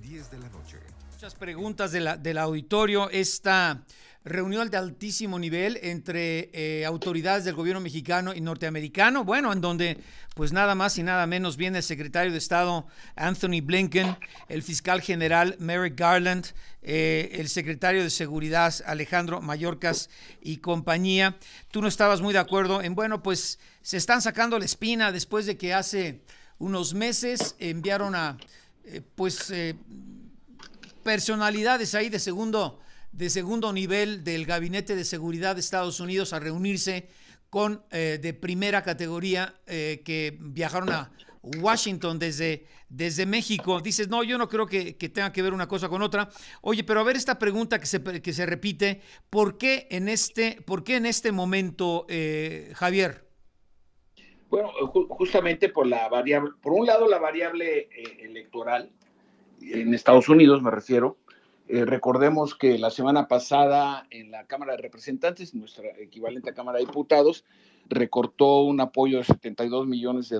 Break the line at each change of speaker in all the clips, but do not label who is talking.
10 de la noche.
Muchas preguntas del auditorio. Esta reunión de altísimo nivel entre autoridades del gobierno mexicano y norteamericano, bueno, en donde pues nada más y nada menos viene el secretario de Estado Anthony Blinken, el fiscal general Merrick Garland, el secretario de Seguridad Alejandro Mayorkas y compañía. Tú no estabas muy de acuerdo en, bueno, pues se están sacando la espina después de que hace unos meses enviaron a personalidades ahí de segundo nivel del Gabinete de Seguridad de Estados Unidos a reunirse con de primera categoría que viajaron a Washington desde México. Dices, no, yo no creo que tenga que ver una cosa con otra. Oye, pero a ver esta pregunta que se repite, ¿por qué en este momento, Javier?
Bueno, justamente por la variable, por un lado la variable electoral, en Estados Unidos me refiero. Recordemos que la semana pasada en la Cámara de Representantes, nuestra equivalente a Cámara de Diputados, recortó un apoyo de $72 millones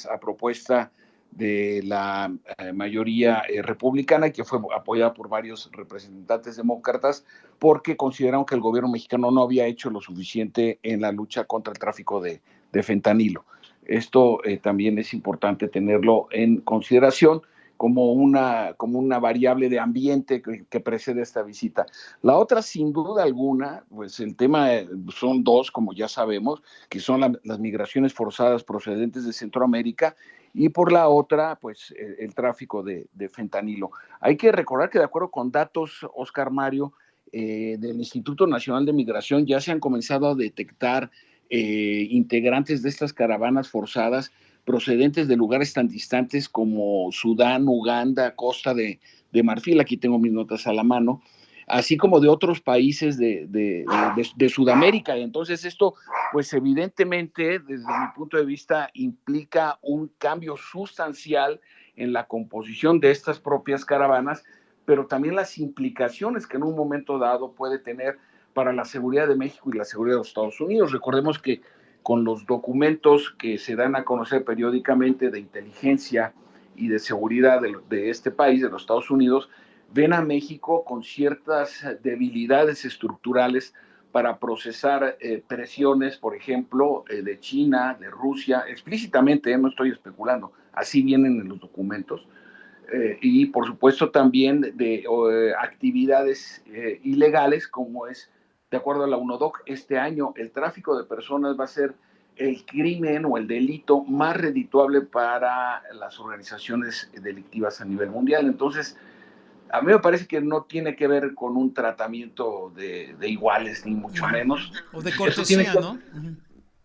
a propuesta de la mayoría republicana, que fue apoyada por varios representantes demócratas, porque consideraron que el gobierno mexicano no había hecho lo suficiente en la lucha contra el tráfico de fentanilo. Esto también es importante tenerlo en consideración como una variable de ambiente que precede esta visita. La otra, sin duda alguna, pues el tema son dos, como ya sabemos, que son las migraciones forzadas procedentes de Centroamérica, y por la otra, pues el tráfico de fentanilo. Hay que recordar que de acuerdo con datos, Oscar Mario, del Instituto Nacional de Migración, ya se han comenzado a detectar integrantes de estas caravanas forzadas procedentes de lugares tan distantes como Sudán, Uganda, Costa de Marfil, aquí tengo mis notas a la mano, así como de otros países de Sudamérica. Entonces esto, pues evidentemente, desde mi punto de vista, implica un cambio sustancial en la composición de estas propias caravanas, pero también las implicaciones que en un momento dado puede tener para la seguridad de México y la seguridad de los Estados Unidos. Recordemos que con los documentos que se dan a conocer periódicamente de inteligencia y de seguridad de este país, de los Estados Unidos, ven a México con ciertas debilidades estructurales para procesar presiones, por ejemplo, de China, de Rusia, explícitamente, no estoy especulando, así vienen en los documentos, y por supuesto también de actividades ilegales, como es, de acuerdo a la UNODOC, este año el tráfico de personas va a ser el crimen o el delito más redituable para las organizaciones delictivas a nivel mundial. Entonces, a mí me parece que no tiene que ver con un tratamiento de iguales, ni mucho menos.
O de
Eso tiene
cortesía,
que,
¿no?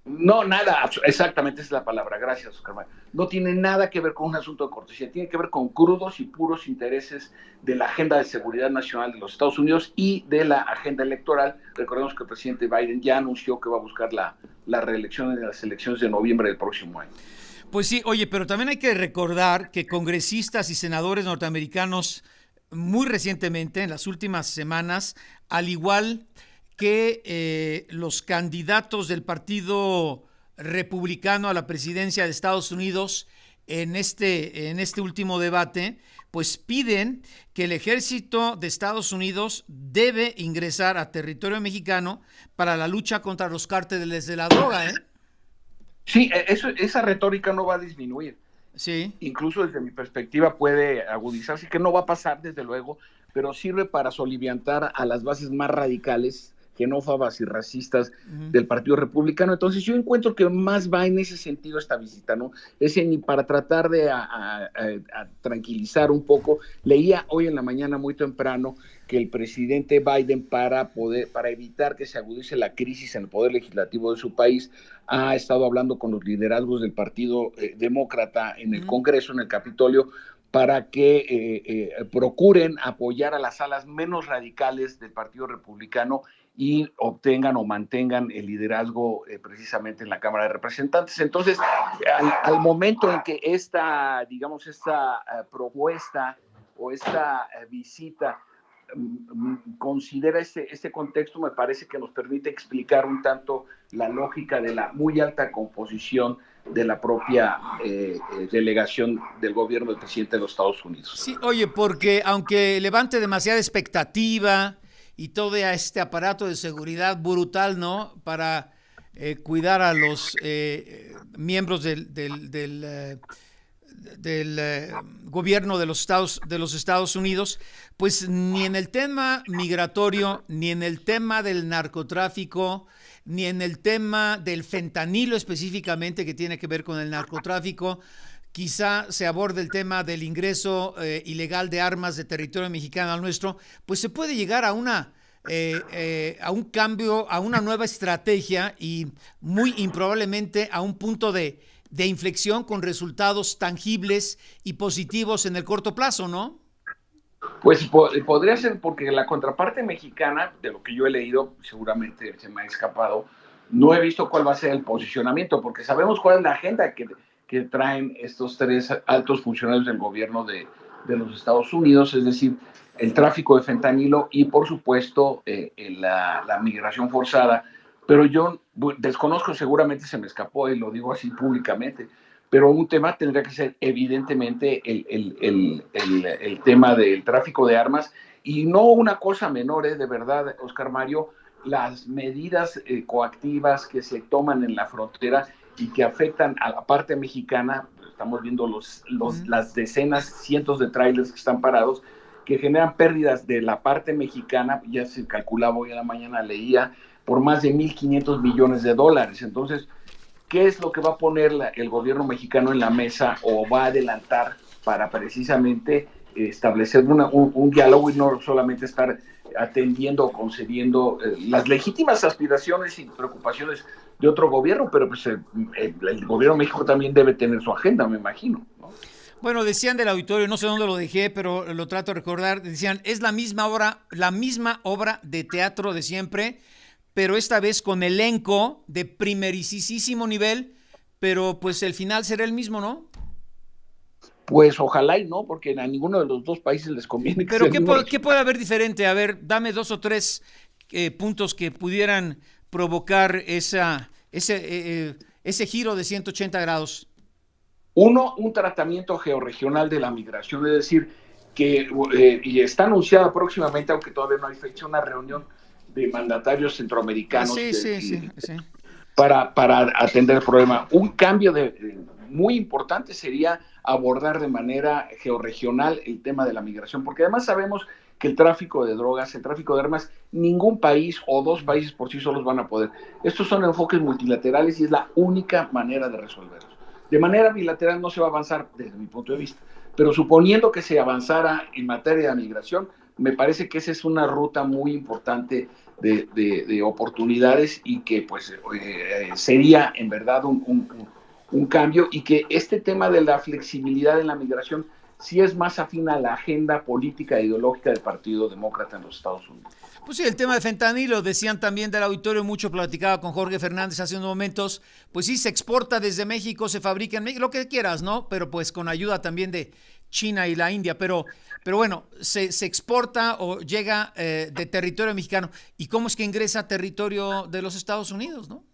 no, nada, exactamente esa es la palabra, gracias, Oscar Mayer. No tiene nada que ver con un asunto de cortesía, tiene que ver con crudos y puros intereses de la agenda de seguridad nacional de los Estados Unidos y de la agenda electoral. Recordemos que el presidente Biden ya anunció que va a buscar la reelección en las elecciones de noviembre del próximo año.
Pues sí, oye, pero también hay que recordar que congresistas y senadores norteamericanos muy recientemente, en las últimas semanas, al igual que los candidatos del Partido Republicano a la presidencia de Estados Unidos en este último debate, pues piden que el ejército de Estados Unidos debe ingresar a territorio mexicano para la lucha contra los cárteles de la droga, ¿eh?
Sí, esa retórica no va a disminuir.
Sí.
Incluso desde mi perspectiva puede agudizarse, que no va a pasar desde luego, pero sirve para soliviantar a las bases más radicales, xenófobas y racistas del Partido Republicano. Entonces yo encuentro que más va en ese sentido esta visita, ¿no? Es decir, para tratar de a tranquilizar un poco. Leía hoy en la mañana muy temprano que el presidente Biden, para evitar que se agudice la crisis en el poder legislativo de su país, ha estado hablando con los liderazgos del Partido Demócrata en el Congreso, en el Capitolio, para que procuren apoyar a las alas menos radicales del Partido Republicano y obtengan o mantengan el liderazgo precisamente en la Cámara de Representantes. Entonces, al momento en que esta propuesta o esta visita considera este contexto, me parece que nos permite explicar un tanto la lógica de la muy alta composición de la propia delegación del gobierno del presidente de los Estados Unidos.
Sí, oye, porque aunque levante demasiada expectativa y todo este aparato de seguridad brutal, ¿no? Para cuidar a los miembros del gobierno de los Estados Unidos, pues ni en el tema migratorio, ni en el tema del narcotráfico, ni en el tema del fentanilo específicamente, que tiene que ver con el narcotráfico, quizá se aborde el tema del ingreso ilegal de armas de territorio mexicano al nuestro, pues se puede llegar a a un cambio, a una nueva estrategia y muy improbablemente a un punto de inflexión con resultados tangibles y positivos en el corto plazo, ¿no?
Pues podría ser, porque la contraparte mexicana, de lo que yo he leído, seguramente se me ha escapado, no he visto cuál va a ser el posicionamiento, porque sabemos cuál es la agenda que traen estos tres altos funcionarios del gobierno de los Estados Unidos, es decir, el tráfico de fentanilo y, por supuesto, la migración forzada. Pero yo desconozco, seguramente se me escapó y lo digo así públicamente, pero un tema tendría que ser evidentemente el tema del tráfico de armas y no una cosa menor, de verdad, Oscar Mario, las medidas coactivas que se toman en la frontera y que afectan a la parte mexicana. Estamos viendo las decenas, cientos de trailers que están parados, que generan pérdidas de la parte mexicana, ya se calculaba hoy en la mañana, leía, por más de 1.500 millones de dólares. Entonces, ¿qué es lo que va a poner el gobierno mexicano en la mesa o va a adelantar para precisamente establecer un diálogo y no solamente estar atendiendo o concediendo las legítimas aspiraciones y preocupaciones de otro gobierno? Pero pues el gobierno de México también debe tener su agenda, me imagino, ¿no?
Bueno, decían del auditorio, no sé dónde lo dejé, pero lo trato de recordar, decían, es la misma obra de teatro de siempre, pero esta vez con elenco de primerísimo nivel, pero pues el final será el mismo, ¿no?
Pues ojalá y no, porque a ninguno de los dos países les conviene que
pero
sea el mismo
¿qué puede haber diferente? A ver, dame 2 o 3 puntos que pudieran provocar ese giro de 180 grados.
Uno, un tratamiento georregional de la migración, es decir, que y está anunciada próximamente, aunque todavía no hay fecha, una reunión de mandatarios centroamericanos
Sí.
Para atender el problema. Un cambio muy importante sería abordar de manera georregional el tema de la migración, porque además sabemos que el tráfico de drogas, el tráfico de armas, ningún país o dos países por sí solos van a poder. Estos son enfoques multilaterales y es la única manera de resolverlos. De manera bilateral no se va a avanzar desde mi punto de vista, pero suponiendo que se avanzara en materia de migración, me parece que esa es una ruta muy importante de oportunidades y que pues sería en verdad un cambio, y que este tema de la flexibilidad en la migración sí es más afín a la agenda política e ideológica del Partido Demócrata en los Estados Unidos.
Pues sí, el tema de fentanilo, decían también del auditorio, mucho platicaba con Jorge Fernández hace unos momentos, pues sí, se exporta desde México, se fabrica en México, lo que quieras, ¿no? Pero pues con ayuda también de China y la India, pero bueno, se exporta o llega de territorio mexicano. ¿Y cómo es que ingresa a territorio de los Estados Unidos, no?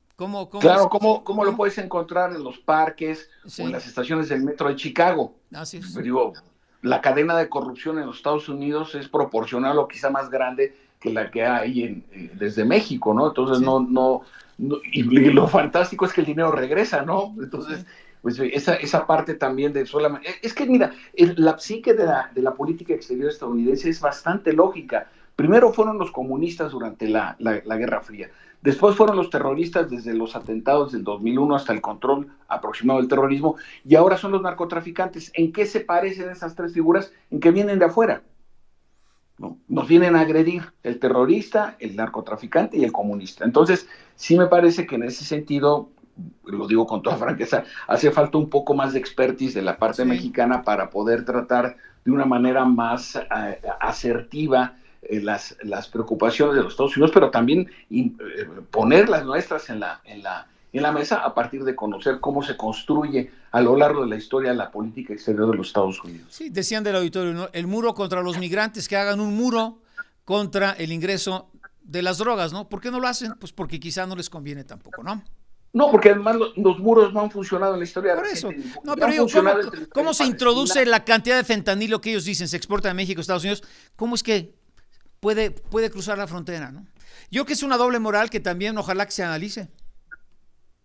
Claro, ¿cómo lo puedes encontrar en los parques o en las estaciones del metro de Chicago?
Así es.
Digo, la cadena de corrupción en los Estados Unidos es proporcional o quizá más grande que la que hay desde México, ¿no? Entonces, sí. Y lo fantástico es que el dinero regresa, ¿no? Entonces, pues esa parte también de solamente... Es que mira, la psique de la política exterior estadounidense es bastante lógica. Primero fueron los comunistas durante la Guerra Fría. Después fueron los terroristas desde los atentados del 2001 hasta el control aproximado del terrorismo, y ahora son los narcotraficantes. ¿En qué se parecen esas tres figuras? En que vienen de afuera, ¿no? Nos vienen a agredir el terrorista, el narcotraficante y el comunista. Entonces, sí me parece que en ese sentido, lo digo con toda franqueza, hace falta un poco más de expertise de la parte mexicana para poder tratar de una manera más asertiva las preocupaciones de los Estados Unidos, pero también poner las nuestras en la mesa a partir de conocer cómo se construye a lo largo de la historia la política exterior de los Estados Unidos.
Sí, decían del auditorio, ¿no? El muro contra los migrantes, que hagan un muro contra el ingreso de las drogas, ¿no? ¿Por qué no lo hacen? Pues porque quizá no les conviene tampoco, ¿no?
No, porque además los muros no han funcionado en la historia
Por eso.
reciente.
No,
No
pero
han
digo,
funcionado entre Israel
¿cómo
y
se
Palestina.
introduce la cantidad de fentanilo que ellos dicen se exporta de México a Estados Unidos? ¿Cómo es que puede cruzar la frontera, ¿no? Yo creo que es una doble moral que también ojalá que se analice.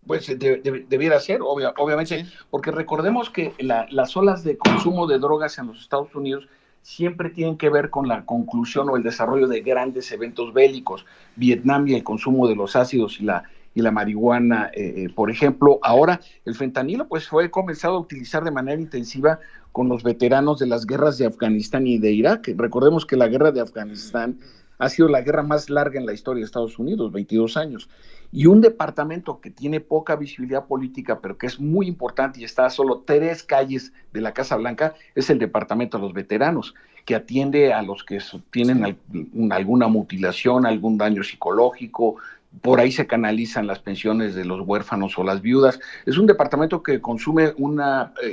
Pues debiera ser, obviamente,
Sí.
porque recordemos que las olas de consumo de drogas en los Estados Unidos siempre tienen que ver con la conclusión o el desarrollo de grandes eventos bélicos. Vietnam y el consumo de los ácidos y la marihuana, por ejemplo. Ahora, el fentanilo pues fue comenzado a utilizar de manera intensiva con los veteranos de las guerras de Afganistán y de Irak. Recordemos que la guerra de Afganistán ha sido la guerra más larga en la historia de Estados Unidos, 22 años. Y un departamento que tiene poca visibilidad política, pero que es muy importante y está a solo 3 calles de la Casa Blanca, es el Departamento de los Veteranos, que atiende a los que tienen
Sí.
alguna mutilación, algún daño psicológico. Por ahí se canalizan las pensiones de los huérfanos o las viudas. Es un departamento que consume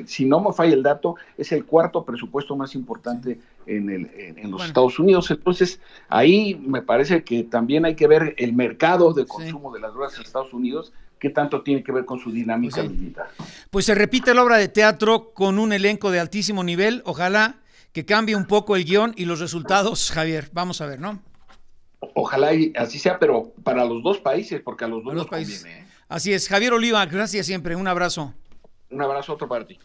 si no me falla el dato, es el cuarto presupuesto más
Sí.
importante en los
Bueno,
Estados Unidos. Entonces, ahí me parece que también hay que ver el mercado de
sí.
consumo de las drogas en Estados Unidos, qué tanto tiene que ver con su
Pues
dinámica
sí.
militar.
Pues se repite la obra de teatro con un elenco de altísimo nivel. Ojalá que cambie un poco el guión y los resultados, Javier. Vamos a ver, ¿no?
Ojalá y así sea, pero para los dos países, porque a los
A
dos
los
nos
países.
conviene.
Así es. Javier Oliva, gracias siempre. Un abrazo.
Un abrazo, otro para ti.